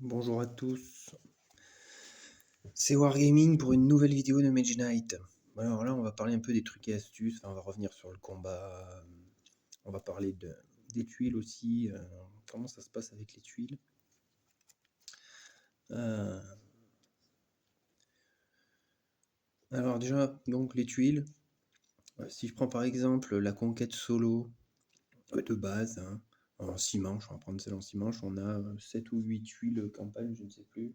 Bonjour à tous, c'est Wargaming pour une nouvelle vidéo de Mage Knight. Alors là, on va parler un peu des trucs et astuces, enfin, on va revenir sur le combat, on va parler des tuiles aussi, comment ça se passe avec les tuiles. Alors déjà, donc les tuiles, si je prends par exemple la conquête solo de base, hein, en 6 manches, on va prendre celle en 6 manches, on a 7 ou 8 tuiles campagne, je ne sais plus.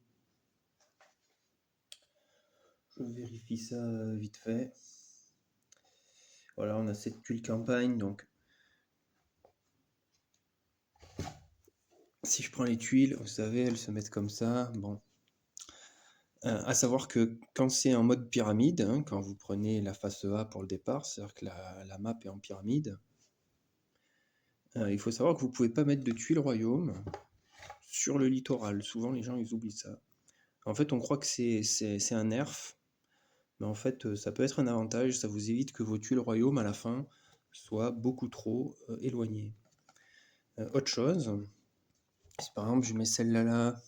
Je vérifie ça vite fait. Voilà, on a cette tuile campagne, donc si je prends les tuiles, vous savez, elles se mettent comme ça. Bon, à savoir que quand c'est en mode pyramide, hein, quand vous prenez la face A pour le départ, c'est-à-dire que la map est en pyramide, il faut savoir que vous ne pouvez pas mettre de tuiles royaume sur le littoral. Souvent, les gens ils oublient ça. En fait, on croit que c'est un nerf, mais en fait, ça peut être un avantage. Ça vous évite que vos tuiles royaume à la fin soient beaucoup trop éloignées. Autre chose, si par exemple je mets celle-là là,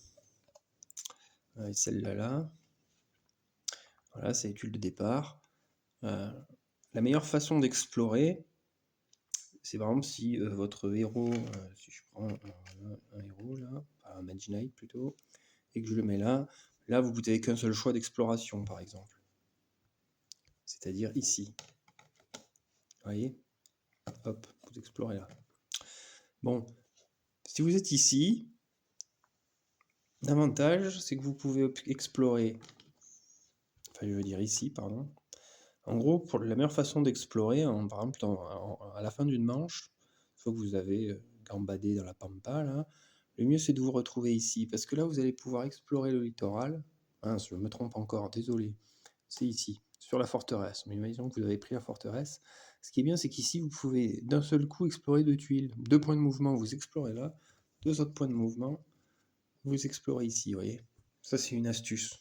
et celle-là là, voilà, c'est les tuiles de départ. La meilleure façon d'explorer, c'est par exemple si votre héros, si je prends un héros là, un Mage Knight plutôt, et que je le mets là, là vous n'avez qu'un seul choix d'exploration par exemple. C'est-à-dire ici. Vous voyez? Hop, vous explorez là. Bon, si vous êtes ici, l'avantage c'est que vous pouvez explorer, enfin je veux dire ici, pardon. En gros, pour la meilleure façon d'explorer, par exemple à la fin d'une manche, une fois que vous avez gambadé dans la pampa, là, le mieux c'est de vous retrouver ici, parce que là vous allez pouvoir explorer le littoral. Hein, je me trompe encore, désolé, c'est ici, sur la forteresse. Mais imaginons que vous avez pris la forteresse. Ce qui est bien, c'est qu'ici vous pouvez d'un seul coup explorer 2 tuiles. 2 points de mouvement, vous explorez là, 2 autres points de mouvement, vous explorez ici, vous voyez. Ça c'est une astuce.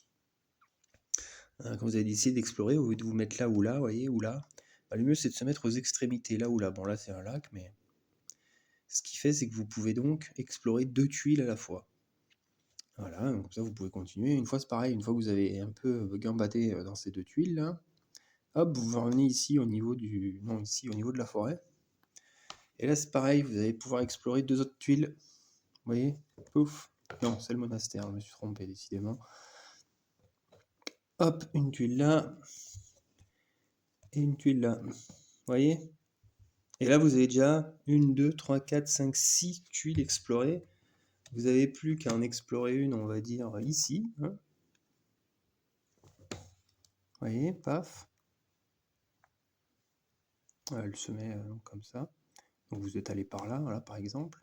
Quand vous avez décidé d'explorer, au lieu de vous mettre là ou là, vous voyez, ou là, bah, le mieux c'est de se mettre aux extrémités, là ou là. Bon là c'est un lac, mais ce qui fait c'est que vous pouvez donc explorer 2 tuiles à la fois. Voilà, comme ça vous pouvez continuer. Une fois c'est pareil, une fois que vous avez un peu gambadé dans ces 2 tuiles là, hop, vous revenez ici au niveau du. Non, ici au niveau de la forêt. Et là c'est pareil, vous allez pouvoir explorer 2 autres tuiles. Vous voyez? Pouf. Non, c'est le monastère, je me suis trompé décidément. Hop, une tuile là. Et une tuile là. Vous voyez? Et là, vous avez déjà 1, 2, 3, 4, 5, 6 tuiles explorées. Vous n'avez plus qu'à en explorer une, on va dire, ici. Hein. Vous voyez, paf. Elle se met comme ça. Donc vous êtes allé par là, voilà, par exemple.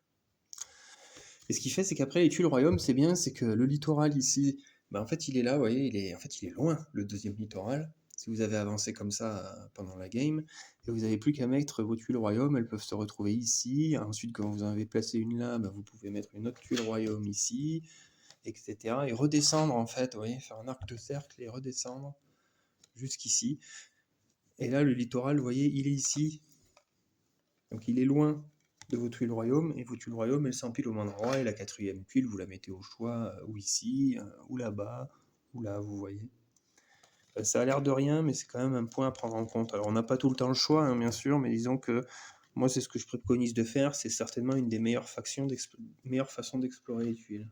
Et ce qui fait, c'est qu'après, les tuiles royaume, c'est bien, c'est que le littoral ici, bah, en fait, il est là, vous voyez, en fait, il est loin, le deuxième littoral. Si vous avez avancé comme ça pendant la game, et vous n'avez plus qu'à mettre vos tuiles royaume, elles peuvent se retrouver ici. Ensuite, quand vous en avez placé une là, bah, vous pouvez mettre une autre tuile royaume ici, etc. Et redescendre, en fait, vous voyez, faire un arc de cercle et redescendre jusqu'ici. Et là, le littoral, vous voyez, il est ici. Donc il est loin de vos tuiles royaume, et vos tuiles royaume, elles s'empilent au même endroit, et la quatrième tuile, vous la mettez au choix, ou ici, ou là-bas, ou là, vous voyez. Ça a l'air de rien, mais c'est quand même un point à prendre en compte. Alors on n'a pas tout le temps le choix, hein, bien sûr, mais disons que moi c'est ce que je préconise de faire, c'est certainement une des meilleures façons d'explorer les tuiles.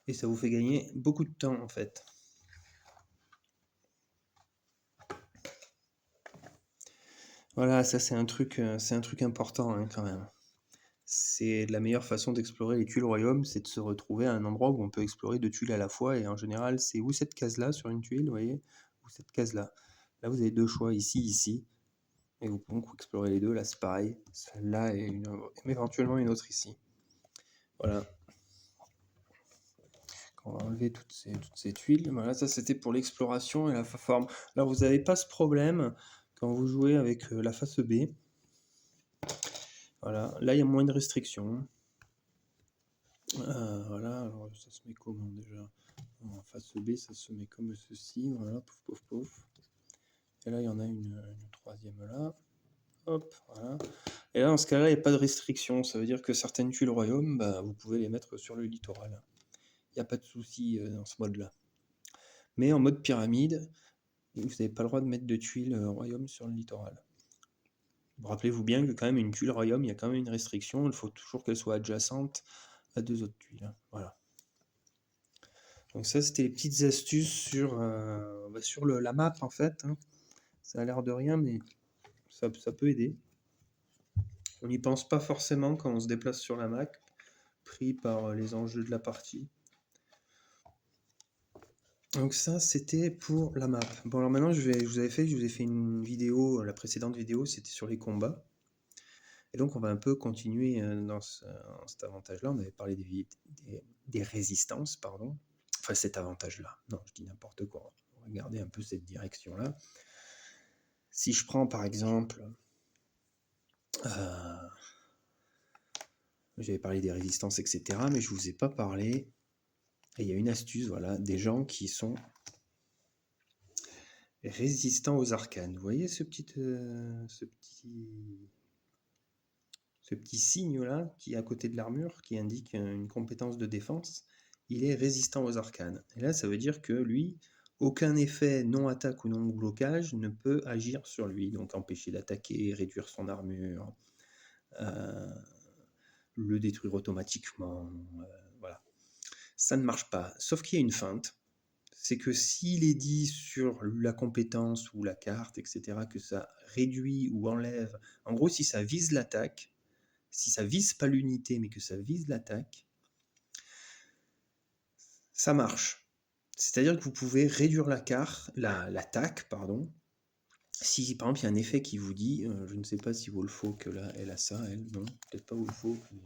Et ça vous fait gagner beaucoup de temps en fait. Voilà, ça c'est un truc important hein, quand même. C'est la meilleure façon d'explorer les tuiles royaume, c'est de se retrouver à un endroit où on peut explorer 2 tuiles à la fois, et en général, c'est ou cette case-là sur une tuile, vous voyez, ou cette case-là. Là, vous avez 2 choix, ici, ici, et vous pouvez explorer les deux, là c'est pareil, celle-là et éventuellement une autre ici. Voilà. On va enlever toutes ces tuiles, voilà, ça c'était pour l'exploration et la forme. Alors vous n'avez pas ce problème quand vous jouez avec la face B. Voilà, là il y a moins de restrictions. Voilà, alors ça se met comment déjà? En face B, ça se met comme ceci, voilà, pouf pouf pouf. Et là, il y en a une troisième là. hop, voilà. Et là, dans ce cas-là, il n'y a pas de restriction. Ça veut dire que certaines tuiles royaume, bah, vous pouvez les mettre sur le littoral. Il n'y a pas de souci dans ce mode-là. Mais en mode pyramide, vous n'avez pas le droit de mettre de tuiles royaume sur le littoral. Rappelez-vous bien que quand même une tuile royaume, il y a quand même une restriction. Il faut toujours qu'elle soit adjacente à deux autres tuiles. Voilà. Donc ça, c'était les petites astuces sur, sur la map en fait. Hein. Ça a l'air de rien, mais ça peut aider. On n'y pense pas forcément quand on se déplace sur la map, pris par les enjeux de la partie. Donc ça, c'était pour la map. Bon, alors maintenant, je vous ai fait une vidéo, la précédente vidéo, c'était sur les combats. Et donc, on va un peu continuer dans cet avantage-là. On avait parlé des résistances, pardon. Enfin, cet avantage-là. Non, je dis n'importe quoi. On va regarder un peu cette direction-là. Si je prends, par exemple... j'avais parlé des résistances, etc. Mais je ne vous ai pas parlé... Et il y a une astuce, voilà, des gens qui sont résistants aux arcanes. Vous voyez ce petit signe-là qui est à côté de l'armure, qui indique une compétence de défense, il est résistant aux arcanes. Et là, ça veut dire que lui, aucun effet non-attaque ou non-blocage ne peut agir sur lui, donc empêcher d'attaquer, réduire son armure, le détruire automatiquement, voilà. Ça ne marche pas, sauf qu'il y a une feinte, c'est que s'il est dit sur la compétence ou la carte, etc., que ça réduit ou enlève, en gros, si ça vise l'attaque, si ça vise pas l'unité, mais que ça vise l'attaque, ça marche. C'est-à-dire que vous pouvez réduire l'attaque, pardon. Si par exemple il y a un effet qui vous dit, je ne sais pas si Wolfolk là, elle a ça, elle, non, peut-être pas Wolfolk, mais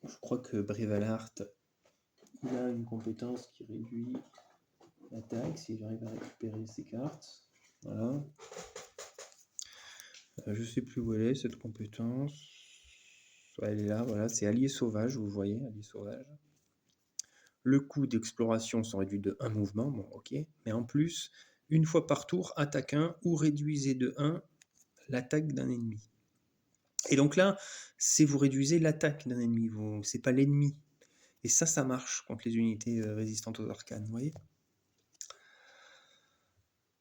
je crois que Brevalart, il a une compétence qui réduit l'attaque, si j'arrive à récupérer ses cartes. Voilà. Je sais plus où elle est, cette compétence. Ouais, elle est là, voilà, c'est allié sauvage, vous voyez, allié sauvage. Le coût d'exploration sont réduits de 1 mouvement, bon ok, mais en plus, une fois par tour, attaque 1 ou réduisez de 1 l'attaque d'un ennemi. Et donc là, c'est vous réduisez l'attaque d'un ennemi, c'est pas l'ennemi. Et ça marche contre les unités résistantes aux arcanes, vous voyez.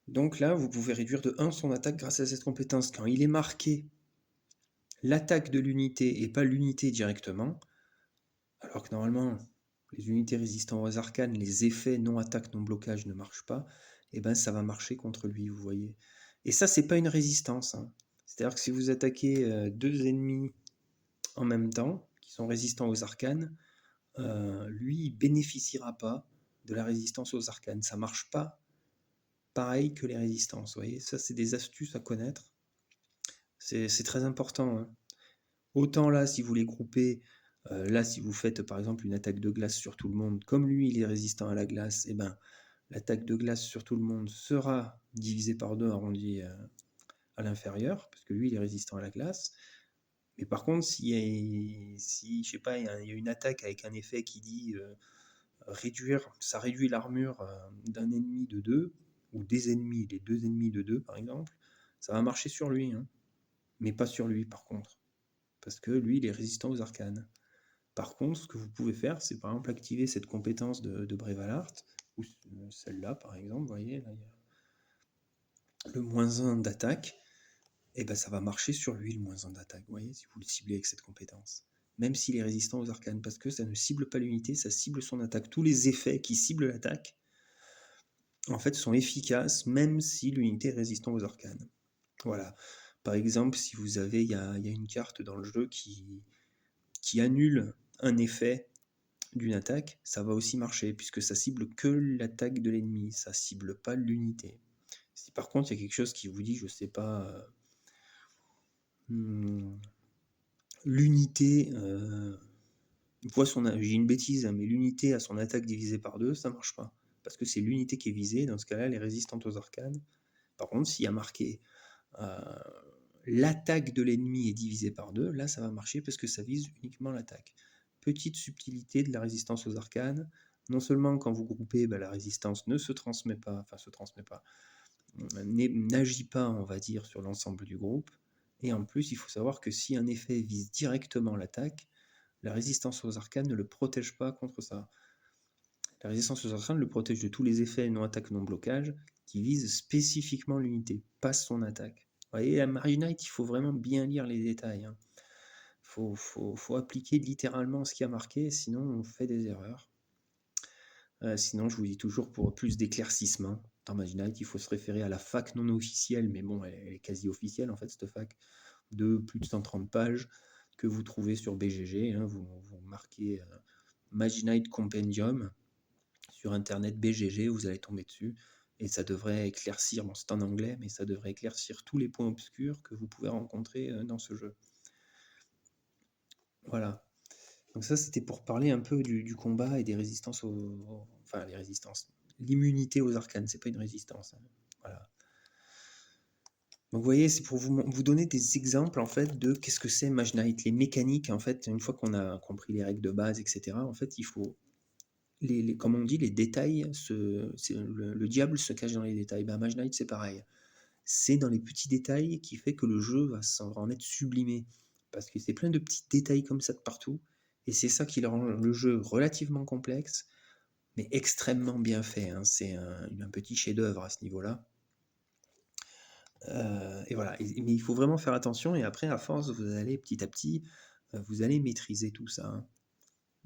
Donc là, vous pouvez réduire de 1 son attaque grâce à cette compétence. Quand il est marqué l'attaque de l'unité et pas l'unité directement, alors que normalement, les unités résistant aux arcanes, les effets non-attaque, non-blocage ne marchent pas, et ben ça va marcher contre lui, vous voyez. Et ça, c'est pas une résistance. Hein. C'est-à-dire que si vous attaquez 2 ennemis en même temps, qui sont résistants aux arcanes, lui, il bénéficiera pas de la résistance aux arcanes. Ça marche pas pareil que les résistances, vous voyez. Ça, c'est des astuces à connaître. C'est très important. Hein. Autant là, si vous les groupez, là, si vous faites par exemple une attaque de glace sur tout le monde, comme lui, il est résistant à la glace, et ben, l'attaque de glace sur tout le monde sera divisée par 2, arrondi à l'inférieur, parce que lui, il est résistant à la glace. Mais par contre, si je sais pas, il y a une attaque avec un effet qui dit ça réduit l'armure d'un ennemi de 2, ou des ennemis, les 2 ennemis de 2 par exemple, ça va marcher sur lui, hein, mais pas sur lui par contre, parce que lui, il est résistant aux arcanes. Par contre, ce que vous pouvez faire, c'est par exemple activer cette compétence de Brevalart, ou celle-là par exemple, vous voyez, là il y a le -1 d'attaque, et ben ça va marcher sur lui le -1 d'attaque, vous voyez, si vous le ciblez avec cette compétence. Même s'il est résistant aux arcanes, parce que ça ne cible pas l'unité, ça cible son attaque. Tous les effets qui ciblent l'attaque, en fait, sont efficaces, même si l'unité est résistante aux arcanes. Voilà. Par exemple, si vous avez, il y a une carte dans le jeu qui annule un effet d'une attaque, ça va aussi marcher, puisque ça cible que l'attaque de l'ennemi, ça cible pas l'unité. Si par contre il y a quelque chose qui vous dit, je sais pas, l'unité voit j'ai une bêtise, mais l'unité a son attaque divisée par 2, ça marche pas. Parce que c'est l'unité qui est visée, dans ce cas-là, elle est résistante aux arcanes. Par contre, s'il y a marqué l'attaque de l'ennemi est divisée par 2, là ça va marcher parce que ça vise uniquement l'attaque. Petite subtilité de la résistance aux arcanes, non seulement quand vous groupez, la résistance ne se transmet pas, n'agit pas, on va dire, sur l'ensemble du groupe. Et en plus, il faut savoir que si un effet vise directement l'attaque, la résistance aux arcanes ne le protège pas contre ça. La résistance aux arcanes le protège de tous les effets non attaque non blocage qui visent spécifiquement l'unité, pas son attaque. Vous voyez, à Mage Knight, il faut vraiment bien lire les détails. Hein. Faut appliquer littéralement ce qui a marqué, sinon on fait des erreurs. Sinon, je vous dis toujours, pour plus d'éclaircissement, dans Mage Knight, il faut se référer à la fac non officielle, mais bon, elle est quasi officielle en fait, cette fac, de plus de 130 pages que vous trouvez sur BGG. Hein, vous marquez Mage Knight Compendium sur internet BGG, vous allez tomber dessus, et ça devrait éclaircir, bon c'est en anglais, mais ça devrait éclaircir tous les points obscurs que vous pouvez rencontrer dans ce jeu. Voilà. Donc ça, c'était pour parler un peu du combat et des résistances enfin, les résistances. L'immunité aux arcanes, c'est pas une résistance. Hein. Voilà. Donc vous voyez, c'est pour vous donner des exemples en fait de qu'est-ce que c'est Mage Knight, les mécaniques en fait, une fois qu'on a compris les règles de base, etc. En fait, il faut, comme on dit, les détails, le diable se cache dans les détails. Ben, Mage Knight, c'est pareil. C'est dans les petits détails qui fait que le jeu va en être sublimé. Parce que c'est plein de petits détails comme ça de partout. Et c'est ça qui rend le jeu relativement complexe, mais extrêmement bien fait. Hein. C'est un petit chef-d'œuvre à ce niveau-là. Et voilà. Mais il faut vraiment faire attention. Et après, à force, vous allez petit à petit, vous allez maîtriser tout ça. Hein.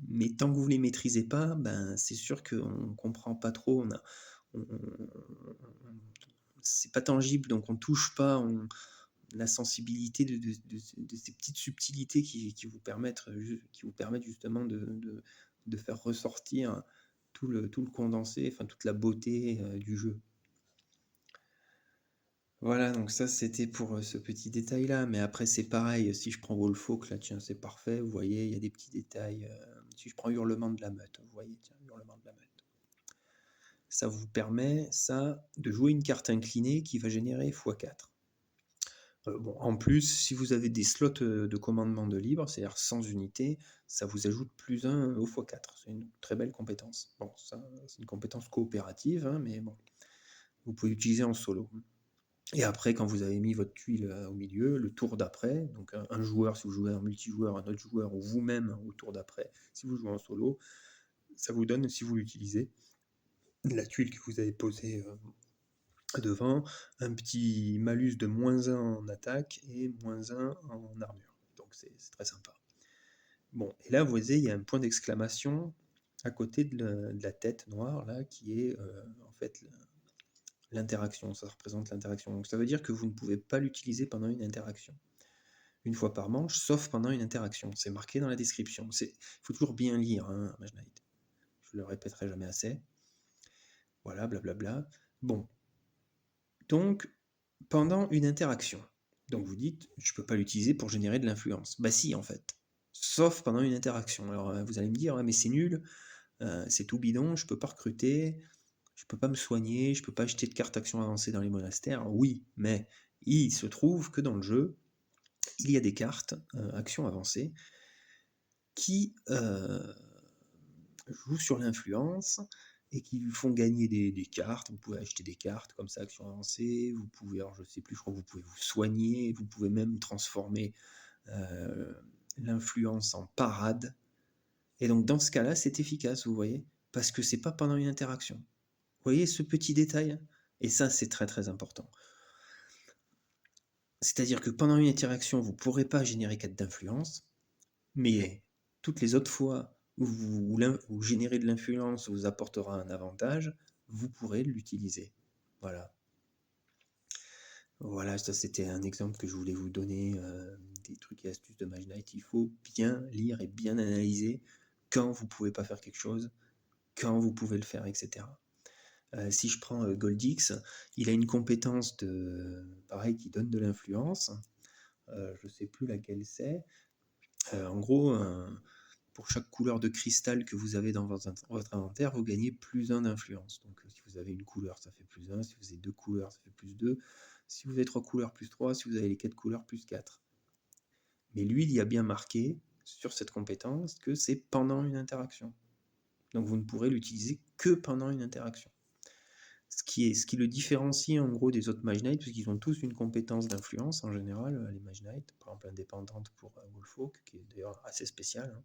Mais tant que vous ne les maîtrisez pas, ben, c'est sûr qu'on ne comprend pas trop. C'est pas tangible, donc on ne touche pas la sensibilité de ces petites subtilités qui vous permettent justement de faire ressortir tout le condensé, enfin toute la beauté du jeu. Voilà, donc ça c'était pour ce petit détail là, mais après c'est pareil, si je prends Wolffolk, là tiens c'est parfait, vous voyez, il y a des petits détails, si je prends Hurlement de la Meute, vous voyez, tiens, Hurlement de la Meute. Ça vous permet, ça, de jouer une carte inclinée qui va générer x4. Bon, en plus, si vous avez des slots de commandement de libre, c'est-à-dire sans unité, ça vous ajoute plus 1 au x4. C'est une très belle compétence. Bon, ça, c'est une compétence coopérative, hein, mais bon, vous pouvez l'utiliser en solo. Et après, quand vous avez mis votre tuile au milieu, le tour d'après, donc un joueur, si vous jouez en multijoueur, un autre joueur, ou vous-même au tour d'après, si vous jouez en solo, ça vous donne, si vous l'utilisez, la tuile que vous avez posée devant, un petit malus de -1 en attaque et -1 en armure. Donc c'est très sympa. Bon, et là, vous voyez, il y a un point d'exclamation à côté de la tête noire, là, qui est en fait l'interaction. Ça représente l'interaction. Donc ça veut dire que vous ne pouvez pas l'utiliser pendant une interaction. Une fois par manche, sauf pendant une interaction. C'est marqué dans la description. Il faut toujours bien lire, hein, Mage Knight. Je le répéterai jamais assez. Voilà, blablabla. Bon. Donc, pendant une interaction. Donc vous dites, je ne peux pas l'utiliser pour générer de l'influence. Bah si, en fait. Sauf pendant une interaction. Alors vous allez me dire, ouais, mais c'est nul, c'est tout bidon, je ne peux pas recruter, je ne peux pas me soigner, je ne peux pas acheter de cartes actions avancées dans les monastères. Oui, mais il se trouve que dans le jeu, il y a des cartes actions avancées qui jouent sur l'influence et qui vous font gagner des cartes. Vous pouvez acheter des cartes comme ça, actions avancées. Vous pouvez, alors je sais plus, je crois que vous pouvez vous soigner. Vous pouvez même transformer l'influence en parade. Et donc dans ce cas-là, c'est efficace, vous voyez, parce que c'est pas pendant une interaction. Vous voyez ce petit détail? Et ça, c'est très très important. C'est-à-dire que pendant une interaction, vous ne pourrez pas générer 4 d'influence, mais toutes les autres fois où vous générez de l'influence vous apportera un avantage, vous pourrez l'utiliser. Voilà. Voilà, ça c'était un exemple que je voulais vous donner, des trucs et astuces de Mage Knight. Il faut bien lire et bien analyser quand vous ne pouvez pas faire quelque chose, quand vous pouvez le faire, etc. Si je prends Goldix, il a une compétence pareil, qui donne de l'influence. Je ne sais plus laquelle c'est. En gros, pour chaque couleur de cristal que vous avez dans votre inventaire, vous gagnez +1 d'influence. Donc si vous avez une couleur, ça fait +1. Si vous avez 2 couleurs, ça fait +2. Si vous avez 3 couleurs, +3. Si vous avez les 4 couleurs, +4. Mais lui, il y a bien marqué sur cette compétence que c'est pendant une interaction. Donc vous ne pourrez l'utiliser que pendant une interaction. Ce qui le différencie en gros des autres Mage Knight, parce qu'ils ont tous une compétence d'influence en général, les Mage Knight, par exemple indépendante pour Wolfhawk, qui est d'ailleurs assez spécial.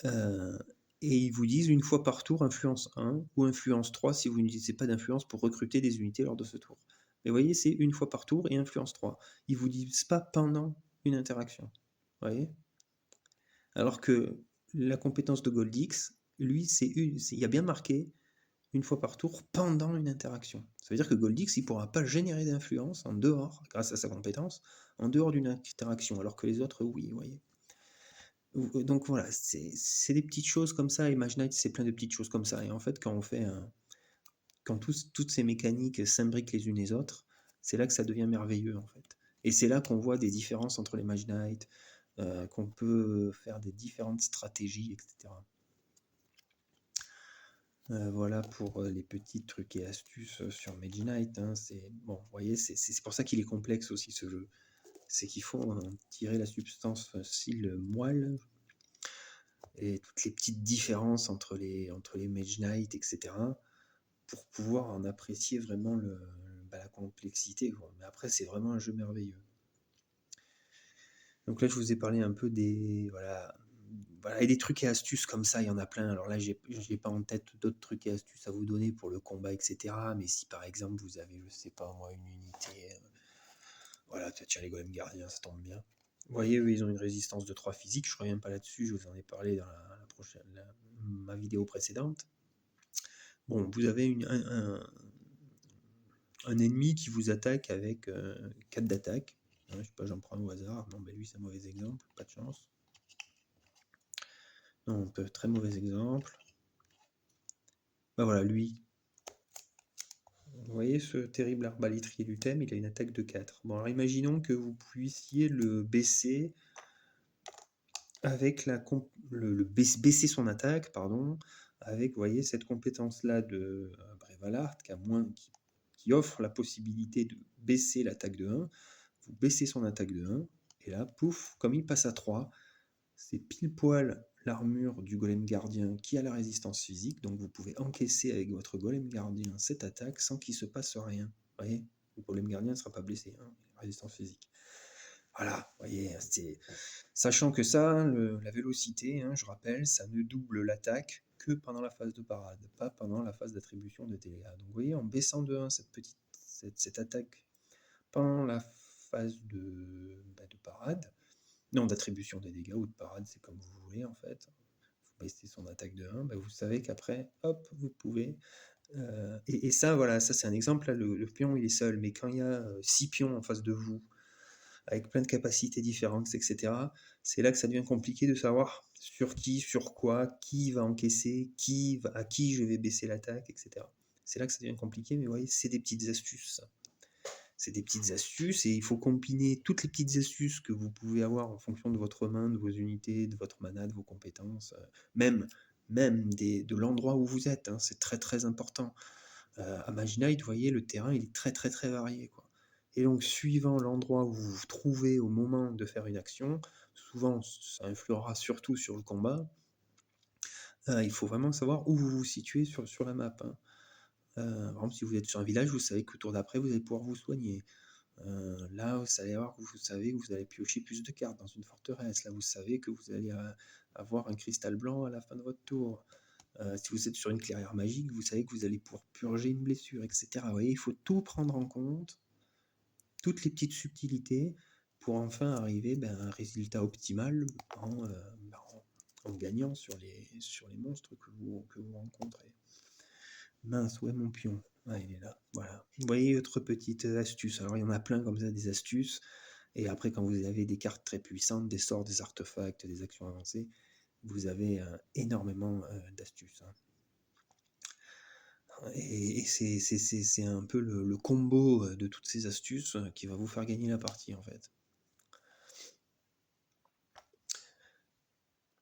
Et ils vous disent une fois par tour influence 1 ou influence 3 si vous n'utilisez pas d'influence pour recruter des unités lors de ce tour. Mais vous voyez, c'est une fois par tour et influence 3. Ils vous disent pas pendant une interaction. Vous voyez? Alors que la compétence de Goldix, lui, il y a bien marqué une fois par tour pendant une interaction. Ça veut dire que Goldix, il ne pourra pas générer d'influence en dehors, grâce à sa compétence, en dehors d'une interaction, alors que les autres, oui, vous voyez. Donc voilà, c'est des petites choses comme ça, et Mage Knight, c'est plein de petites choses comme ça. Et en fait, quand toutes ces mécaniques s'imbriquent les unes les autres, c'est là que ça devient merveilleux, en fait. Et c'est là qu'on voit des différences entre les Mage Knight, qu'on peut faire des différentes stratégies, etc. Voilà pour les petits trucs et astuces sur Mage Knight. Bon, vous voyez, c'est pour ça qu'il est complexe aussi ce jeu. C'est qu'il faut en tirer la substance style moelle et toutes les petites différences entre les Mage Knight, etc. pour pouvoir en apprécier vraiment la complexité. Mais après, c'est vraiment un jeu merveilleux. Donc là, je vous ai parlé un peu voilà, et des trucs et astuces comme ça, il y en a plein. Alors là, je n'ai pas en tête d'autres trucs et astuces à vous donner pour le combat, etc. Mais si par exemple, vous avez, je sais pas moi, une unité, voilà, tiens, les golems gardiens, ça tombe bien. Vous voyez, eux, ils ont une résistance de 3 physique, je ne reviens pas là-dessus, je vous en ai parlé dans ma vidéo précédente. Bon, vous avez un ennemi qui vous attaque avec 4 d'attaque. Je sais pas, j'en prends au hasard. Non, ben lui, c'est un mauvais exemple, pas de chance. Non, très mauvais exemple. Ben voilà, lui. Vous voyez ce terrible arbalétrier du thème, il a une attaque de 4. Bon, alors imaginons que vous puissiez le baisser avec baisser son attaque, pardon, avec, vous voyez, cette compétence-là de Brevalart, qui offre la possibilité de baisser l'attaque de 1. Vous baissez son attaque de 1, et là, pouf, comme il passe à 3, c'est pile poil l'armure du golem gardien qui a la résistance physique, donc vous pouvez encaisser avec votre golem gardien cette attaque sans qu'il se passe rien. Vous voyez, le golem gardien ne sera pas blessé, résistance physique. Voilà, vous voyez, sachant que ça, la vélocité, je rappelle, ça ne double l'attaque que pendant la phase de parade, pas pendant la phase d'attribution de dégâts. Donc vous voyez, en baissant de 1 cette attaque pendant la phase de parade, non, d'attribution des dégâts ou de parade, c'est comme vous voulez en fait. Vous baissez son attaque de 1, vous savez qu'après, hop, vous pouvez. Et ça, voilà, ça c'est un exemple. Là, le pion il est seul, mais quand il y a 6 pions en face de vous, avec plein de capacités différentes, etc., c'est là que ça devient compliqué de savoir sur qui, sur quoi, qui va encaisser, à qui je vais baisser l'attaque, etc. C'est là que ça devient compliqué, mais vous voyez, c'est des petites astuces. C'est des petites astuces et il faut combiner toutes les petites astuces que vous pouvez avoir en fonction de votre main, de vos unités, de votre mana, de vos compétences, même de l'endroit où vous êtes. C'est très très important. À Mage Knight, vous voyez, le terrain il est très très très varié, quoi. Et donc, suivant l'endroit où vous vous trouvez au moment de faire une action, souvent ça influera surtout sur le combat. Il faut vraiment savoir où vous vous situez sur la map. Par exemple, si vous êtes sur un village, vous savez qu'au tour d'après, vous allez pouvoir vous soigner. Là, vous savez que vous allez piocher plus de cartes dans une forteresse. Là, vous savez que vous allez avoir un cristal blanc à la fin de votre tour. Si vous êtes sur une clairière magique, vous savez que vous allez pouvoir purger une blessure, etc. Vous voyez, il faut tout prendre en compte, toutes les petites subtilités, pour enfin arriver à un résultat optimal en gagnant sur les monstres que vous rencontrez. Mince, ouais, mon pion. Ouais, il est là. Voilà. Vous voyez, autre petite astuce. Alors, il y en a plein comme ça, des astuces. Et après, quand vous avez des cartes très puissantes, des sorts, des artefacts, des actions avancées, vous avez énormément d'astuces. Et c'est un peu le combo de toutes ces astuces qui va vous faire gagner la partie, en fait.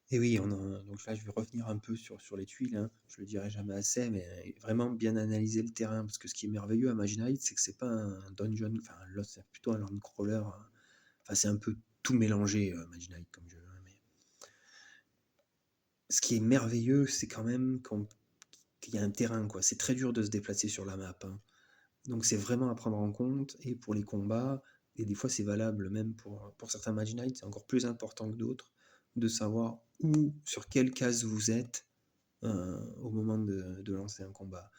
Et oui, donc là, je vais revenir un peu sur les tuiles. Je le dirai jamais assez, mais vraiment bien analyser le terrain. Parce que ce qui est merveilleux à Mage Knight, c'est que c'est pas un dungeon, enfin, là, c'est plutôt un land crawler. Enfin, c'est un peu tout mélangé, Mage Knight, comme jeu. Mais ce qui est merveilleux, c'est quand même qu'il y a un terrain, quoi. C'est très dur de se déplacer sur la map, hein. Donc c'est vraiment à prendre en compte, et pour les combats, et des fois c'est valable même pour certains Mage Knight, c'est encore plus important que d'autres, de savoir où, sur quelle case vous êtes au moment de lancer un combat.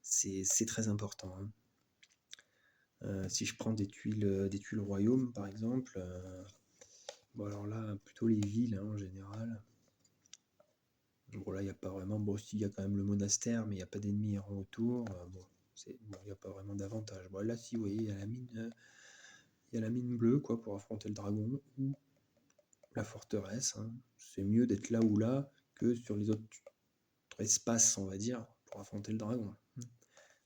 C'est très important, hein. Si je prends des tuiles royaume par exemple, bon alors là, plutôt les villes hein, en général. Bon là, il n'y a pas vraiment, bon si, il y a quand même le monastère, mais il n'y a pas d'ennemis errants autour. Bon, il n'y a pas vraiment d'avantage. Bon là, si, vous voyez, il y a la mine bleue, quoi, pour affronter le dragon, ou la forteresse, hein. C'est mieux d'être là ou là que sur les autres espaces, on va dire, pour affronter le dragon.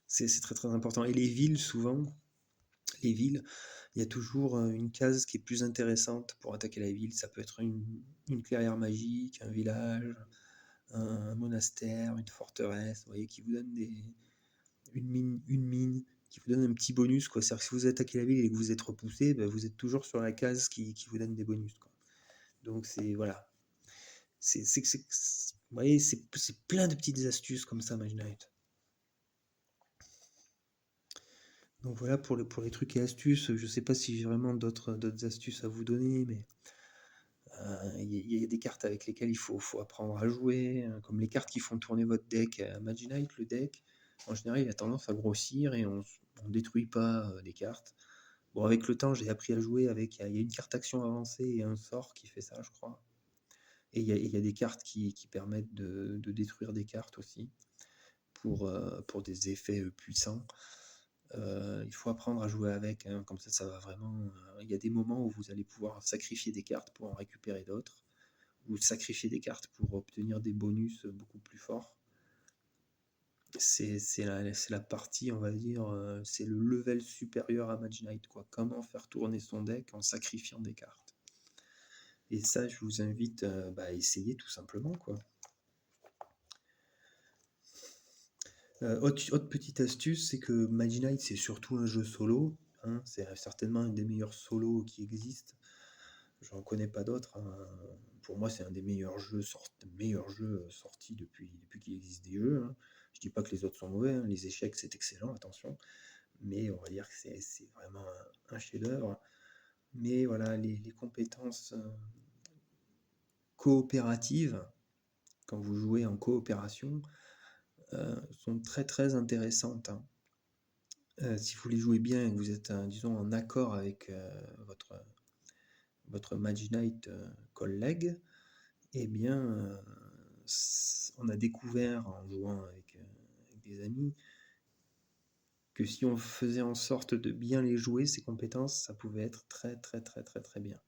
C'est très très important. Et les villes, souvent, les villes, il y a toujours une case qui est plus intéressante pour attaquer la ville. Ça peut être une clairière magique, un village, un monastère, une forteresse, vous voyez, qui vous donne une mine, qui vous donne un petit bonus, quoi. C'est-à-dire que si vous attaquez la ville et que vous êtes repoussé, ben, vous êtes toujours sur la case qui vous donne des bonus, quoi. Donc c'est voilà. Vous voyez, c'est plein de petites astuces comme ça, Mage Knight. Donc voilà pour les trucs et astuces. Je sais pas si j'ai vraiment d'autres astuces à vous donner, mais il y a des cartes avec lesquelles il faut apprendre à jouer, comme les cartes qui font tourner votre deck. Mage Knight, le deck, en général, il a tendance à grossir et on détruit pas des cartes. Bon, avec le temps, j'ai appris à jouer avec. Il y a une carte action avancée et un sort qui fait ça, je crois. Et il y a des cartes qui permettent de détruire des cartes aussi pour des effets puissants. Il faut apprendre à jouer avec, hein, comme ça va vraiment. Il y a des moments où vous allez pouvoir sacrifier des cartes pour en récupérer d'autres, ou sacrifier des cartes pour obtenir des bonus beaucoup plus forts. C'est la partie, on va dire, c'est le level supérieur à Mage Knight, quoi. Comment faire tourner son deck en sacrifiant des cartes. Et ça, je vous invite à essayer tout simplement, quoi. Autre petite astuce, c'est que Mage Knight, c'est surtout un jeu solo, hein. C'est certainement un des meilleurs solos qui existent. J'en connais pas d'autres, hein. Pour moi, c'est un des meilleurs jeux sortis depuis qu'il existe des jeux, hein. Je dis pas que les autres sont mauvais, hein. Les échecs, c'est excellent, attention. Mais on va dire que c'est vraiment un chef-d'œuvre. Mais voilà, les compétences coopératives, quand vous jouez en coopération, sont très très intéressantes, hein. Si vous les jouez bien et que vous êtes, disons, en accord avec votre Mage Knight collègue, eh bien, on a découvert en jouant avec des amis que si on faisait en sorte de bien les jouer, ces compétences, ça pouvait être très très très très très bien.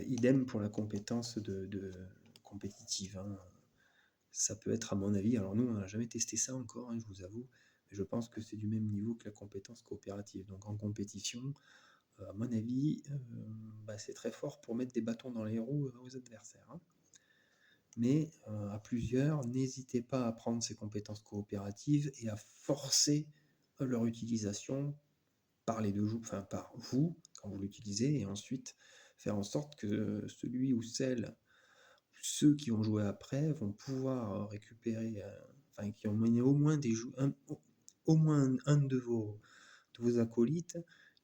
Idem pour la compétence de compétitive, hein. Ça peut être, à mon avis, alors nous on n'a jamais testé ça encore, hein, je vous avoue, mais je pense que c'est du même niveau que la compétence coopérative. Donc en compétition, à mon avis, c'est très fort pour mettre des bâtons dans les roues aux adversaires, hein. Mais à plusieurs, n'hésitez pas à prendre ces compétences coopératives et à forcer leur utilisation par les deux joueurs, enfin par vous quand vous l'utilisez, et ensuite faire en sorte que celui ou celle, ceux qui ont joué après, vont pouvoir récupérer, enfin qui ont mené au moins au moins un de vos acolytes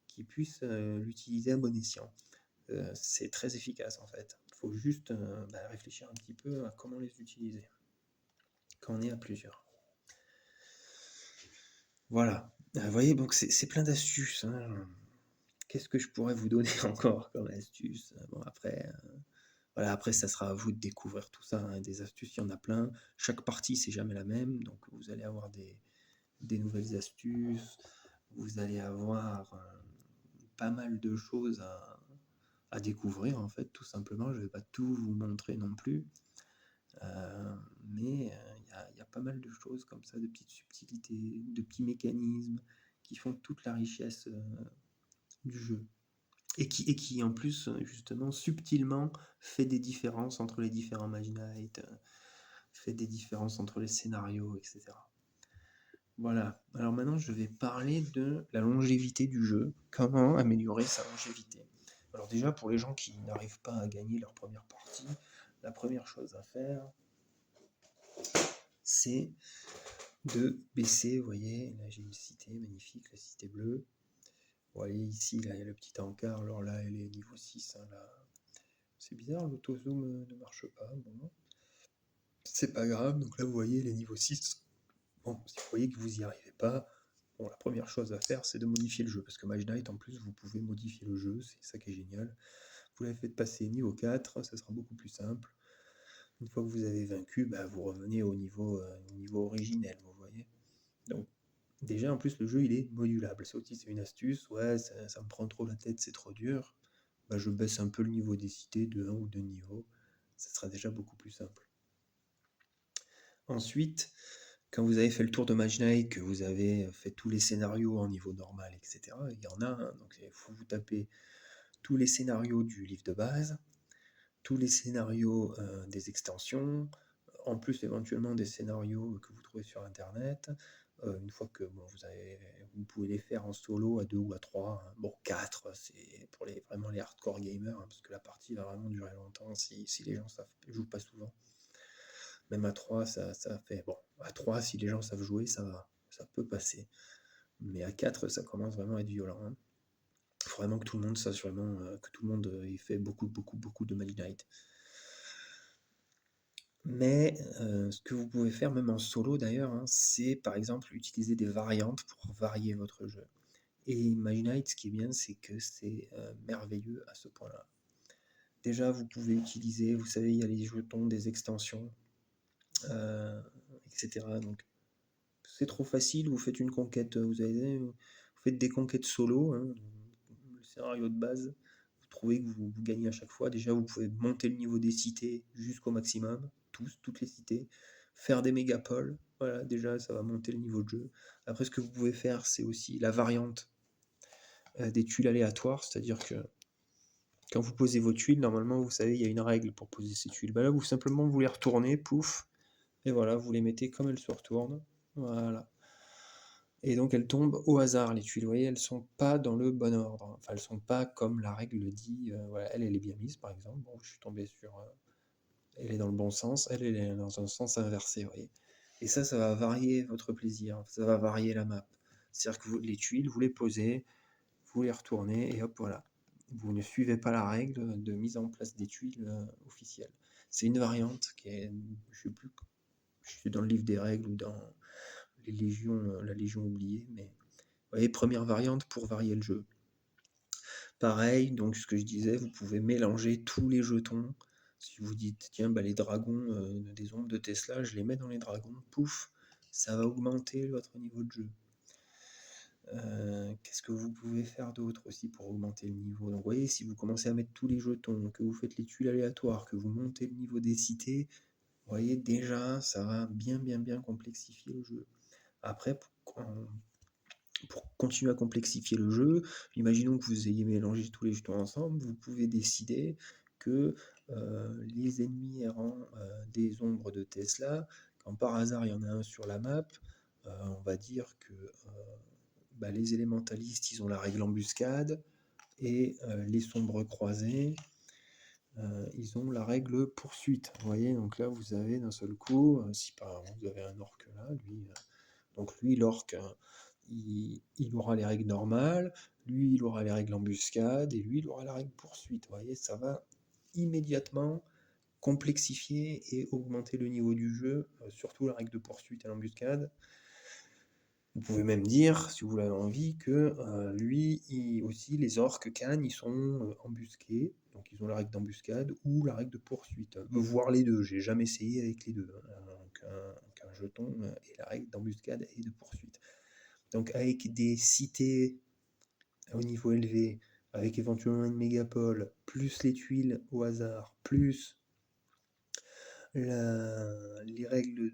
qui puisse l'utiliser à bon escient. C'est très efficace en fait. Il faut juste réfléchir un petit peu à comment les utiliser quand on est à plusieurs. Voilà. Vous voyez, donc c'est plein d'astuces, hein. Qu'est-ce que je pourrais vous donner encore comme astuce? Bon, après, voilà, après, ça sera à vous de découvrir tout ça, hein. Des astuces, il y en a plein. Chaque partie, c'est jamais la même, donc vous allez avoir des nouvelles astuces. Vous allez avoir pas mal de choses à découvrir, en fait, tout simplement. Je ne vais pas tout vous montrer non plus. Mais il y a pas mal de choses comme ça, de petites subtilités, de petits mécanismes qui font toute la richesse du jeu. Et qui en plus, justement, subtilement, fait des différences entre les différents Mage Knight, fait des différences entre les scénarios, etc. Voilà. Alors maintenant, je vais parler de la longévité du jeu. Comment améliorer sa longévité. Alors déjà, pour les gens qui n'arrivent pas à gagner leur première partie, la première chose à faire, c'est de baisser, vous voyez, là j'ai une cité magnifique, la cité bleue. Vous voyez ici, là il y a le petit encart, alors là elle est niveau 6, hein, là. C'est bizarre, l'auto-zoom ne marche pas, bon, c'est pas grave, donc là vous voyez les niveaux 6. Bon, si vous voyez que vous n'y arrivez pas, bon, la première chose à faire c'est de modifier le jeu, parce que Mage Knight en plus vous pouvez modifier le jeu, c'est ça qui est génial. Vous l'avez fait passer niveau 4, ça sera beaucoup plus simple. Une fois que vous avez vaincu, bah, vous revenez au niveau originel, vous voyez. Donc déjà en plus le jeu il est modulable, ça aussi c'est une astuce, ouais ça me prend trop la tête, c'est trop dur, bah, je baisse un peu le niveau des cités de 1 ou 2 niveaux, ça sera déjà beaucoup plus simple. Ensuite, quand vous avez fait le tour de Mage Knight, que vous avez fait tous les scénarios en niveau normal, etc., il y en a, hein, donc il faut vous taper tous les scénarios du livre de base, tous les scénarios des extensions, en plus éventuellement des scénarios que vous trouvez sur internet. Une fois que bon, vous pouvez les faire en solo à 2 ou à 3, hein. Bon, 4, c'est pour vraiment les hardcore gamers, hein, parce que la partie va vraiment durer longtemps si les gens ne jouent pas souvent. Même à 3, ça fait... Bon, à 3, si les gens savent jouer, ça va, ça peut passer. Mais à 4, ça commence vraiment à être violent, hein. Il faut vraiment que tout le monde sache vraiment, que tout le monde ait fait beaucoup de Mage Knight. Mais ce que vous pouvez faire, même en solo d'ailleurs, hein, c'est par exemple utiliser des variantes pour varier votre jeu. Et Mage Knight, ce qui est bien, c'est que c'est merveilleux à ce point-là. Déjà, vous pouvez utiliser, vous savez, il y a les jetons des extensions, etc. Donc, c'est trop facile, vous faites une conquête, vous faites des conquêtes solo, hein, le scénario de base, vous trouvez que vous gagnez à chaque fois. Déjà, vous pouvez monter le niveau des cités jusqu'au maximum, toutes les cités, faire des mégapoles, voilà, déjà, ça va monter le niveau de jeu. Après, ce que vous pouvez faire, c'est aussi la variante des tuiles aléatoires, c'est-à-dire que quand vous posez vos tuiles, normalement, vous savez, il y a une règle pour poser ces tuiles. Bah là, vous les retournez, pouf, et voilà, vous les mettez comme elles se retournent, voilà. Et donc elles tombent au hasard, les tuiles, vous voyez, elles sont pas dans le bon ordre. Enfin, elles sont pas comme la règle le dit. Voilà, elle est bien mise, par exemple. Bon, je suis tombé sur... elle est dans le bon sens, elle est dans un sens inversé, vous voyez. Et ça va varier votre plaisir, ça va varier la map. C'est-à-dire que les tuiles, vous les posez, vous les retournez, et hop, voilà. Vous ne suivez pas la règle de mise en place des tuiles officielles. C'est une variante qui est... Je sais plus... Je suis dans le livre des règles ou dans les légions, la Légion oubliée, mais... Vous voyez, première variante pour varier le jeu. Pareil, donc ce que je disais, vous pouvez mélanger tous les jetons. Si vous dites, tiens, bah, les dragons des ombres de Tesla, je les mets dans les dragons, pouf, ça va augmenter votre niveau de jeu. Qu'est-ce que vous pouvez faire d'autre aussi pour augmenter le niveau? Donc vous voyez, si vous commencez à mettre tous les jetons, que vous faites les tuiles aléatoires, que vous montez le niveau des cités, vous voyez, déjà, ça va bien complexifier le jeu. Après, pour continuer à complexifier le jeu, imaginons que vous ayez mélangé tous les jetons ensemble, vous pouvez décider que les ennemis errants des ombres de Tesla, quand par hasard il y en a un sur la map, on va dire que les élémentalistes ils ont la règle embuscade et les sombres croisés ils ont la règle poursuite. Vous voyez, donc là vous avez d'un seul coup, si par exemple vous avez un orc là, lui l'orc il aura les règles normales, lui il aura les règles embuscade, et lui il aura la règle poursuite. Vous voyez, ça va immédiatement complexifier et augmenter le niveau du jeu, surtout la règle de poursuite et l'embuscade. Vous pouvez même dire, si vous l'avez envie, que aussi, les orques cannes, ils sont embusqués, donc ils ont la règle d'embuscade ou la règle de poursuite. Voire les deux, j'ai jamais essayé avec les deux, hein, qu'un jeton et la règle d'embuscade et de poursuite. Donc avec des cités au niveau élevé, avec éventuellement une mégapole, plus les tuiles au hasard, plus les règles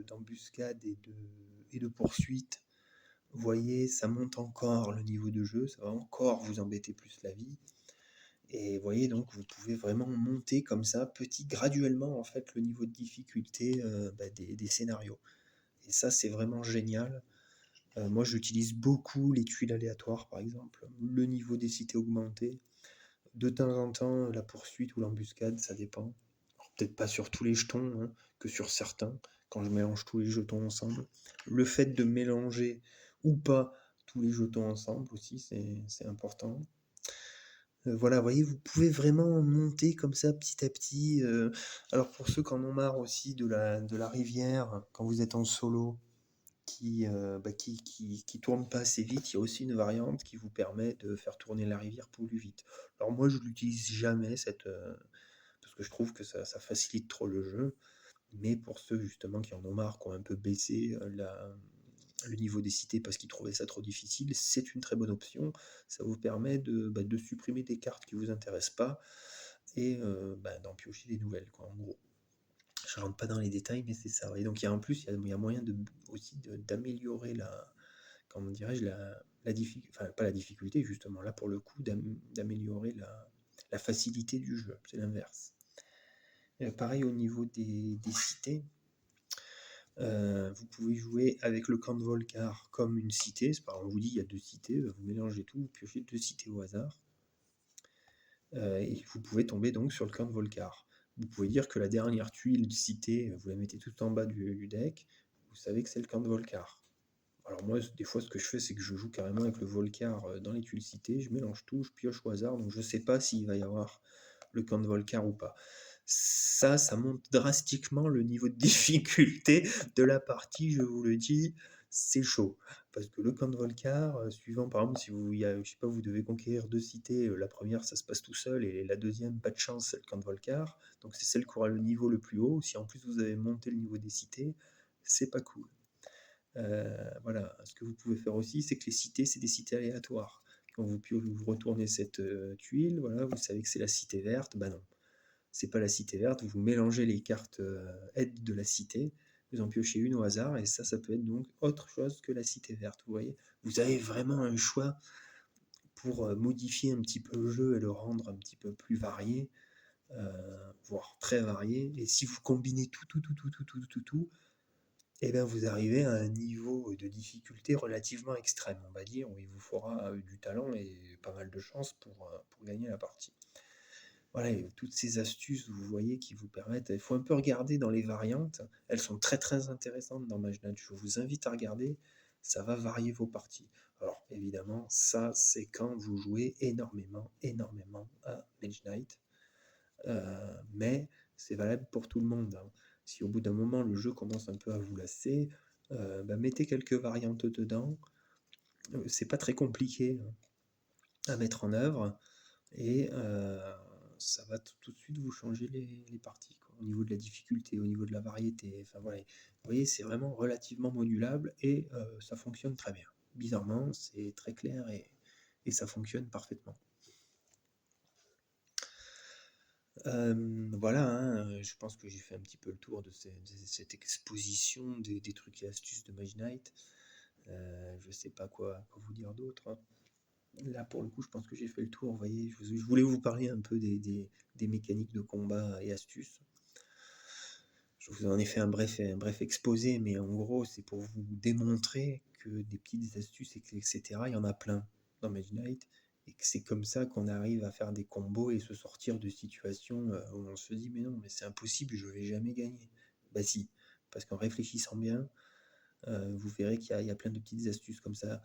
d'embuscade et de poursuite, vous voyez, ça monte encore le niveau de jeu, ça va encore vous embêter plus la vie. Et vous voyez, donc vous pouvez vraiment monter comme ça, graduellement en fait, le niveau de difficulté des scénarios. Et ça, c'est vraiment génial. Moi, j'utilise beaucoup les tuiles aléatoires, par exemple. Le niveau des cités augmenté. De temps en temps, la poursuite ou l'embuscade, ça dépend. peut-être pas sur tous les jetons, hein, que sur certains, quand je mélange tous les jetons ensemble. Le fait de mélanger ou pas tous les jetons ensemble aussi, c'est important. Voilà, vous voyez, vous pouvez vraiment monter comme ça petit à petit. Alors pour ceux qui en ont marre aussi de la rivière, quand vous êtes en solo, qui tourne pas assez vite, il y a aussi une variante qui vous permet de faire tourner la rivière plus vite. Alors moi, je l'utilise jamais, parce que je trouve que ça facilite trop le jeu. Mais pour ceux justement qui en ont marre, qui ont un peu baissé le niveau des cités parce qu'ils trouvaient ça trop difficile, c'est une très bonne option. Ça vous permet de supprimer des cartes qui vous intéressent pas et d'en piocher des nouvelles, quoi, en gros. Je rentre pas dans les détails, mais c'est ça. Et donc en plus, il y a moyen aussi d'améliorer comment dirais-je, la difficulté, enfin pas la difficulté justement, là pour le coup, d'améliorer la facilité du jeu, c'est l'inverse. Pareil au niveau des cités, vous pouvez jouer avec le camp de Volcar comme une cité. C'est par exemple, on vous dit il y a 2 cités, vous mélangez tout, vous piochez 2 cités au hasard. Et vous pouvez tomber donc sur le camp de Volcar. Vous pouvez dire que la dernière tuile citée, vous la mettez tout en bas du deck, vous savez que c'est le camp de Volcar. Alors moi, des fois, ce que je fais, c'est que je joue carrément avec le Volcar dans les tuiles citées, je mélange tout, je pioche au hasard, donc je ne sais pas s'il va y avoir le camp de Volcar ou pas. Ça monte drastiquement le niveau de difficulté de la partie, je vous le dis, c'est chaud. Parce que le camp de Volcar, suivant par exemple, si je sais pas, vous devez conquérir 2 cités, la première ça se passe tout seul, et la deuxième, pas de chance, c'est le camp de Volcar. Donc c'est celle qui aura le niveau le plus haut. Si en plus vous avez monté le niveau des cités, c'est pas cool. Voilà, ce que vous pouvez faire aussi, c'est que les cités, c'est des cités aléatoires. Quand vous retournez cette tuile, voilà, vous savez que c'est la cité verte, bah non, c'est pas la cité verte, vous mélangez les cartes aides de la cité, vous en piochez une au hasard, et ça peut être donc autre chose que la cité verte, vous voyez. Vous avez vraiment un choix pour modifier un petit peu le jeu et le rendre un petit peu plus varié, voire très varié, et si vous combinez tout, et bien vous arrivez à un niveau de difficulté relativement extrême, on va dire, où il vous faudra du talent et pas mal de chance pour gagner la partie. Voilà, et toutes ces astuces, vous voyez, qui vous permettent. Il faut un peu regarder dans les variantes. Elles sont très très intéressantes dans Mage Knight. Je vous invite à regarder. Ça va varier vos parties. Alors évidemment, ça c'est quand vous jouez énormément à Mage Knight. Mais c'est valable pour tout le monde, hein. Si au bout d'un moment le jeu commence un peu à vous lasser, mettez quelques variantes dedans. C'est pas très compliqué à mettre en œuvre, et ça va tout de suite vous changer les parties, quoi, au niveau de la difficulté, au niveau de la variété. Enfin voilà, vous voyez, c'est vraiment relativement modulable, et ça fonctionne très bien. Bizarrement, c'est très clair, et ça fonctionne parfaitement. Voilà, hein, je pense que j'ai fait un petit peu le tour de cette exposition des trucs et astuces de Mage Knight. Je sais pas quoi vous dire d'autre, hein. Là, pour le coup, je pense que j'ai fait le tour. Vous voyez, je voulais vous parler un peu des mécaniques de combat et astuces. Je vous en ai fait un bref exposé, mais en gros, c'est pour vous démontrer que des petites astuces, etc., il y en a plein dans Mage Knight, et que c'est comme ça qu'on arrive à faire des combos et se sortir de situations où on se dit mais non, mais c'est impossible, je vais jamais gagner. Bah si, parce qu'en réfléchissant bien, vous verrez qu'il y a plein de petites astuces comme ça.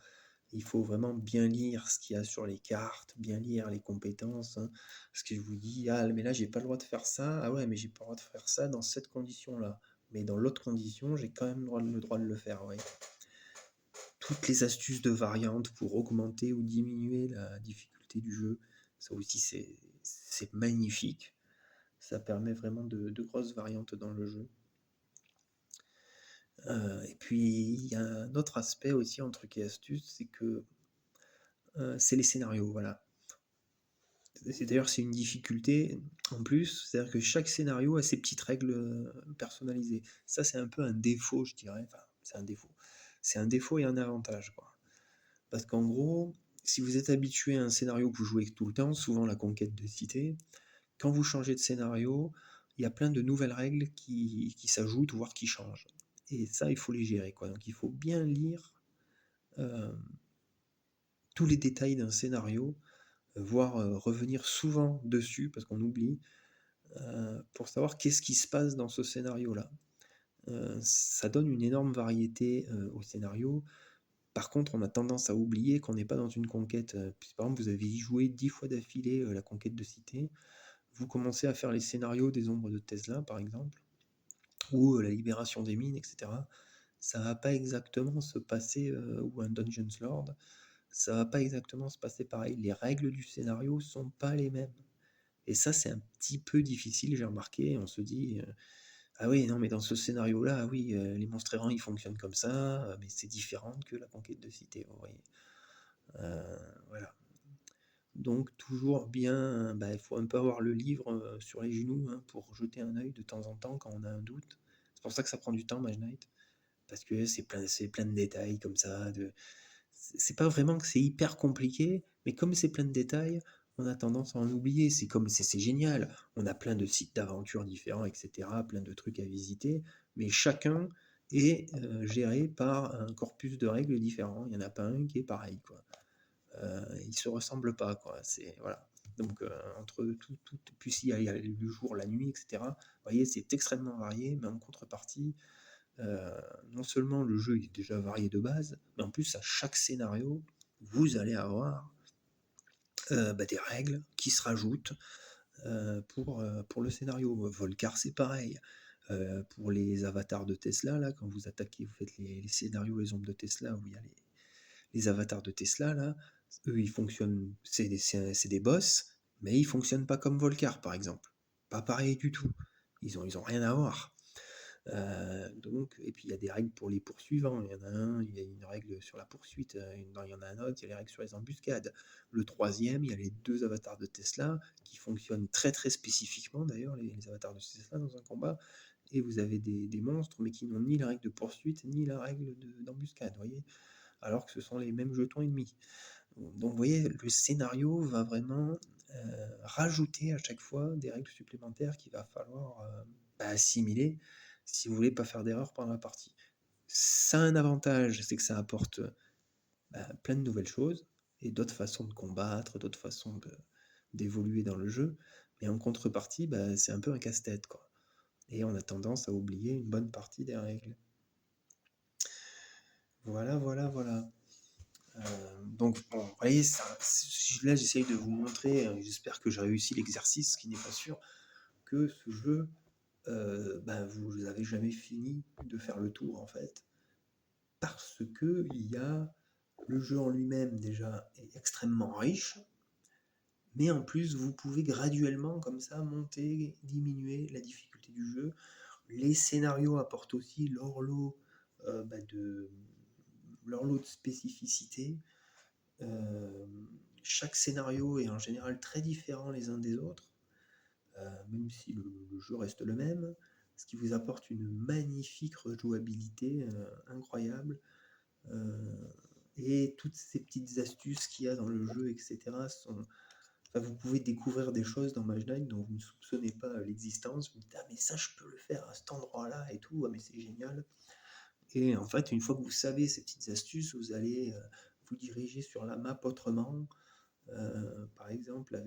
Il faut vraiment bien lire ce qu'il y a sur les cartes, bien lire les compétences, hein, parce que je vous dis, ah mais là j'ai pas le droit de faire ça, ah ouais mais j'ai pas le droit de faire ça dans cette condition-là, mais dans l'autre condition j'ai quand même le droit de le faire, ouais. Toutes les astuces de variantes pour augmenter ou diminuer la difficulté du jeu, ça aussi c'est magnifique, ça permet vraiment de grosses variantes dans le jeu. Et puis il y a un autre aspect aussi en truc et astuces, c'est que c'est les scénarios, voilà. D'ailleurs, c'est une difficulté en plus, c'est-à-dire que chaque scénario a ses petites règles personnalisées. Ça, c'est un peu un défaut, je dirais. Enfin, c'est un défaut. C'est un défaut et un avantage, quoi. Parce qu'en gros, si vous êtes habitué à un scénario que vous jouez tout le temps, souvent la conquête de cité, quand vous changez de scénario, il y a plein de nouvelles règles qui s'ajoutent, voire qui changent. Et ça, il faut les gérer, quoi. Donc, il faut bien lire tous les détails d'un scénario, voire revenir souvent dessus, parce qu'on oublie. pour savoir qu'est-ce qui se passe dans ce scénario-là. Ça donne une énorme variété, au scénario. Par contre, on a tendance à oublier qu'on n'est pas dans une conquête, puis par exemple, vous avez joué 10 fois d'affilée, la conquête de cité. Vous commencez à faire les scénarios des ombres de Tesla, par exemple, ou la libération des mines, etc. Ça va pas exactement se passer, ou un Dungeons Lord, ça va pas exactement se passer pareil. Les règles du scénario sont pas les mêmes. Et ça, c'est un petit peu difficile, j'ai remarqué. On se dit, ah oui, non, mais dans ce scénario-là, ah oui, les monstres errants, ils fonctionnent comme ça, mais c'est différent que la conquête de cité, vous voyez. Voilà. Donc toujours bien, bah, il faut un peu avoir le livre sur les genoux, hein, pour jeter un œil de temps en temps quand on a un doute. C'est pour ça que ça prend du temps, Mage Knight, parce que c'est plein de détails comme ça. C'est pas vraiment que c'est hyper compliqué, mais comme c'est plein de détails, on a tendance à en oublier. C'est comme c'est génial. On a plein de sites d'aventure différents, etc., plein de trucs à visiter, mais chacun est géré par un corpus de règles différents. Il n'y en a pas un qui est pareil, quoi. Ils se ressemblent pas, quoi. C'est voilà. Donc entre tout, puis il y a le jour, la nuit, etc. Vous voyez, c'est extrêmement varié, mais en contrepartie, non seulement le jeu est déjà varié de base, mais en plus à chaque scénario, vous allez avoir des règles qui se rajoutent pour le scénario. Volcar, c'est pareil. Pour les avatars de Tesla, là, quand vous attaquez, vous faites les scénarios, les ombres de Tesla, où il y a les avatars de Tesla, là, eux, ils fonctionnent, c'est des boss, mais ils fonctionnent pas comme Volcar, par exemple. Pas pareil du tout. Ils ont rien à voir. Donc, et puis il y a des règles pour les poursuivants. Il y en a un, il y a une règle sur la poursuite. Il y en a un autre, il y a les règles sur les embuscades. Le troisième, il y a les deux avatars de Tesla qui fonctionnent très très spécifiquement d'ailleurs, les avatars de Tesla dans un combat. Et vous avez des monstres, mais qui n'ont ni la règle de poursuite ni la règle d'embuscade, voyez, alors que ce sont les mêmes jetons ennemis. Donc vous voyez, le scénario va vraiment rajouter à chaque fois des règles supplémentaires qu'il va falloir assimiler si vous voulez pas faire d'erreur pendant la partie. Ça a un avantage, c'est que ça apporte plein de nouvelles choses et d'autres façons de combattre, d'autres façons d'évoluer dans le jeu, mais en contrepartie, c'est un peu un casse-tête, quoi. Et on a tendance à oublier une bonne partie des règles. Voilà, voilà, voilà. Donc, bon, vous voyez, là j'essaye de vous montrer, j'espère que j'ai réussi l'exercice, ce qui n'est pas sûr, que ce jeu, vous n'avez jamais fini de faire le tour en fait, parce que le jeu en lui-même déjà est extrêmement riche, mais en plus vous pouvez graduellement comme ça monter, diminuer la difficulté du jeu. Les scénarios apportent aussi leur lot de spécificité. Euh, Chaque scénario est en général très différent les uns des autres, même si le jeu reste le même, ce qui vous apporte une magnifique rejouabilité incroyable. Euh, et toutes ces petites astuces qu'il y a dans le jeu, etc., vous pouvez découvrir des choses dans Mage Knight dont vous ne soupçonnez pas l'existence. Vous dites, ah, mais ça, je peux le faire à cet endroit-là et tout, ah, mais c'est génial. Et en fait, une fois que vous savez ces petites astuces, vous allez vous diriger sur la map autrement. Par exemple,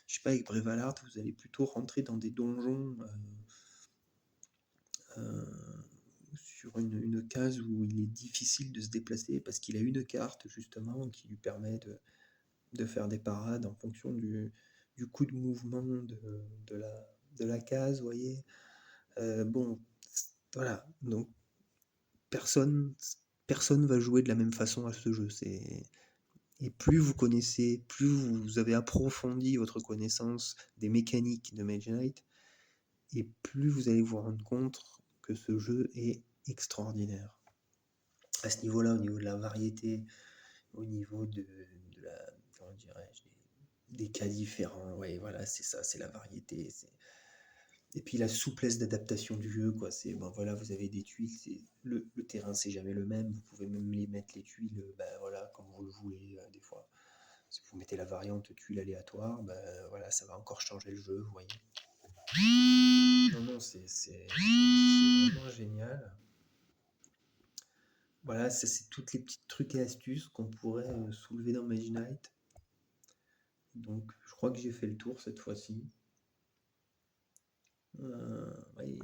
je sais pas, avec Brevalard, vous allez plutôt rentrer dans des donjons euh, sur une case où il est difficile de se déplacer parce qu'il a une carte justement qui lui permet de faire des parades en fonction du coup de mouvement de la case, vous voyez. Bon, voilà, donc personne personne va jouer de la même façon à ce jeu. Et plus vous connaissez, plus vous avez approfondi votre connaissance des mécaniques de Mage Knight, et plus vous allez vous rendre compte que ce jeu est extraordinaire. À ce niveau-là, au niveau de la variété, au niveau de la, comment dirais-je, des cas différents, ouais, voilà, c'est ça, c'est la variété. Et puis la souplesse d'adaptation du jeu, quoi. C'est bon, voilà, vous avez des tuiles, le terrain c'est jamais le même. Vous pouvez même les mettre les tuiles, voilà, comme vous le voulez des fois. Si vous mettez la variante tuile aléatoire, voilà, ça va encore changer le jeu, vous voyez. Non, non, c'est vraiment génial. Voilà, ça c'est toutes les petites trucs et astuces qu'on pourrait soulever dans Mage Knight. Donc je crois que j'ai fait le tour cette fois-ci. Ouais.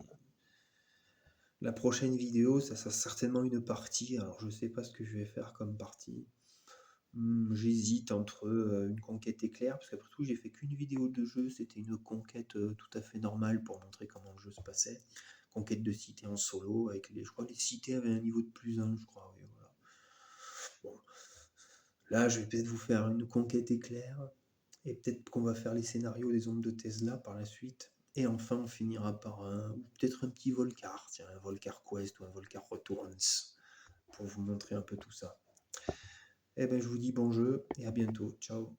La prochaine vidéo, ça sera certainement une partie. Alors, je sais pas ce que je vais faire comme partie. J'hésite entre une conquête éclair, parce qu'après tout, j'ai fait qu'une vidéo de jeu. C'était une conquête tout à fait normale pour montrer comment le jeu se passait. Conquête de cité en solo, avec je crois que les cités avaient un niveau de +1, je crois. Oui, voilà. Bon. Là, je vais peut-être vous faire une conquête éclair. Et peut-être qu'on va faire les scénarios des ondes de Tesla par la suite. Et enfin, on finira par ou peut-être un petit Volcar, tiens, un Volcar Quest ou un Volcar Returns, pour vous montrer un peu tout ça. Eh ben, je vous dis bon jeu et à bientôt. Ciao.